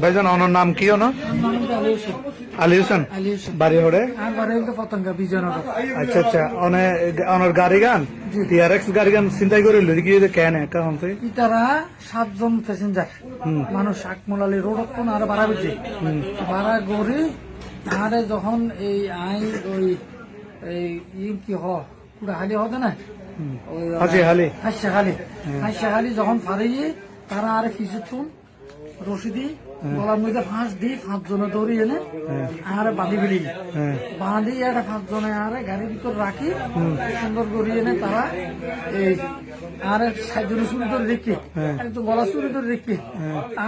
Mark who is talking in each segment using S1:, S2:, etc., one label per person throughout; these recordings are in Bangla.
S1: ভাইজান ওনার নাম কি ওনার? আলী হোসেন। বাড়ি হড়ে?
S2: পতঙ্গা বিজয়নগর।
S1: আচ্ছা আচ্ছা। ওনার গাড়ি গান টিআরএক্স গাড়ি গান চিন্তাই করে কি কেন কারণ
S2: ইতারা 7 জন প্যাসেঞ্জার মানুষ আকমলালি রোড আর ভাড়া বুঝে ভাড়া গড়ি আরে যখন এই আই ওই এই কি হালি হতে না হালি যখন ফারিয়ে তারা আর কিছুক্ষণ রশিদি গলার মধ্যে ফাঁস দিই 5 জনে দৌড়ি এনে আর বাঁধি ফেলি বাঁধি একটা 5 জনে আর গাড়ির ভিতর রাখি সুন্দর করে এনে তারা এই আর 7 জনে চুরি করে রেখে একজন গলা চুরি করে রেখে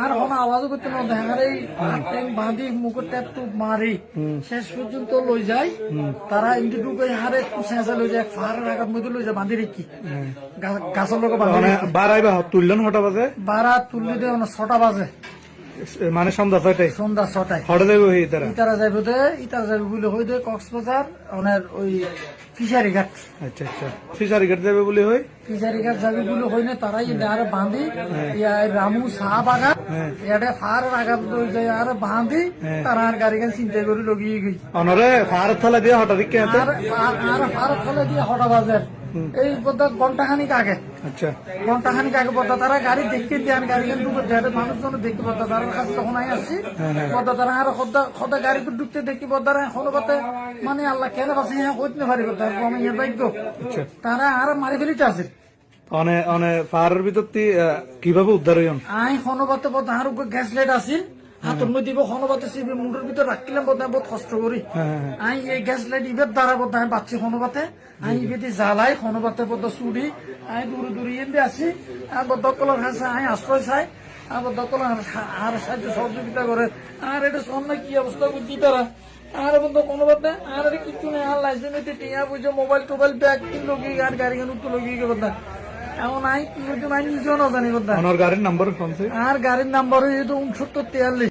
S2: আর কোনো আওয়াজও করতে না দেখার এই বাঁধি মুখের ট্যাপ মারি শেষ পর্যন্ত লই যায় তারা ইন্টিটুকু হারে একটু শেষা লই যায় ফাড়ের আঘাত মধ্যে লই যায় বাঁধি রেখি গাছের লোক
S1: বাড়াই বা তুললেন 6টা বাজে
S2: বাড়া তুললি দিয়ে 6টা বাজে
S1: মানে সন্ধ্যা
S2: 6টায়
S1: হঠাৎ যাবে
S2: ইতারা যাবে বলে হই দে কক্সবাজার ওনার ওই ফিশারি ঘাট।
S1: আচ্ছা আচ্ছা ফিশারি ঘাট যাবে বলে হই
S2: ফিশারি ঘাট যাবে বলে হই না তারাই আর বাঁধি রামু চা বাগান এটা ফার আঘাত লই যায় আর বাঁধি তারা আর গাড়ি গান চিন্তা করে লগিয়ে গই
S1: অনরে ফার থলা দিয়ে হঠাৎ
S2: আর ফার থলা দিয়ে হঠাৎ বাজার এই বোধ ঘন্টাখানিক আগে।
S1: আচ্ছা
S2: ঘন্টাখানিক আগে বোধ তারা গাড়ি দেখতে দেন গাড়ি ঢুকে মানুষজন দেখতে বোধ তার কাছে যখন আই আসছি বোধ তারা আর সদা গাড়ি ঢুকতে দেখি বোধ তারা কোনো কথা মানে আল্লাহ কেন বাসে হইতে পারি আমি ভাগ্য তারা আর মারি ফেলিতে আছে
S1: ফারের ভিতর কিভাবে উদ্ধার হইন
S2: আই হনবাতে বোধ আর গ্যাস লাইট আসিল হাতের মধ্যে হনবাতে সিবি মুন্ডের ভিতর রাখলাম বোধ বহুত কষ্ট করি আই এই গ্যাস লাইট ইবের দ্বারা বোধ আমি পাচ্ছি হনবাতে আই ইবেদি জ্বালাই হনবাতে বোধ চুড়ি আই দূরে দূরে এনে আসি আর বোধ দকলের কাছে আই আশ্রয় চাই আর দকল আর সাহায্য সহযোগিতা করে আর এটা সামনে কি অবস্থা বুঝি তারা আর বন্ধু কোনো বাতে আর কিছু নেই আর লাইসেন্স টিয়া বুঝে মোবাইল টোবাইল ব্যাগ কিনলো কি আর গাড়ি গান উঠলো কি কথা এমন আই কি বুঝে আই নিজেও না জানি কথা
S1: গাড়ির নাম্বার
S2: আর গাড়ির নাম্বার হয়ে 6943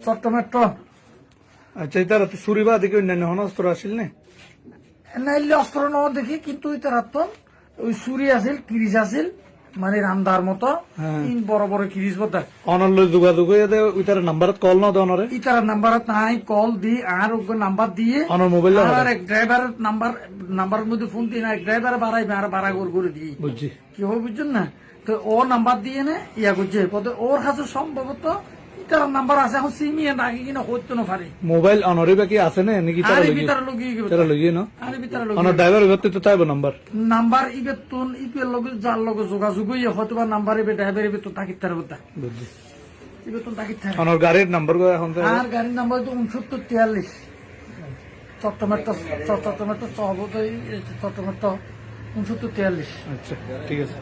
S2: চট্টমেট্রো।
S1: আচ্ছা তারা তো চুরি বা দেখি অন্যান্য অস্ত্র আসিল
S2: নাইলে অস্ত্র নেওয়া দেখি কিন্তু তারা তো ওই চুরি আসিল কিরিচ আসিল মানে রান্দার মতো বড় বড় কিরিচ বোধ
S1: অনল যোগাযোগ ওইটার নাম্বারত কল না দেওয়ারে
S2: ইতার নাম্বারত নাই কল দি আর নাম্বার দিয়ে
S1: অনর মোবাইল
S2: আর এক ড্রাইভারের নাম্বারের মধ্যে ফোন দিয়ে না এক ড্রাইভার বাড়াইবে আর বাড়া করে দিই
S1: বুঝছি
S2: কি হবে বুঝছেন না তো ও নাম্বার দিয়ে না ইয়া করছে ওর কাছে সম্ভবত ইতার নাম্বার আছে এখন সিমিয়ে নাকি কিনা হইতে না পারে
S1: মোবাইল অনরে বাকি আছে না নাকি তারা লগিয়ে না অনর ড্রাইভার করতে তো তাইব
S2: নাম্বার ইবে তুন ইপের লগে যার লগে যোগাযোগ হইয়া হয়তো বা নাম্বার ইবে ড্রাইভার ইবে তো তাকিত তার বতা
S1: বুঝছি
S2: ইবে তো তাকিত তার
S1: অনর গাড়ির নাম্বার এখন
S2: আর গাড়ির নাম্বার তো 6943 চট্টমেট্রো চট্টমেট্রো 6943।
S1: আচ্ছা ঠিক আছে।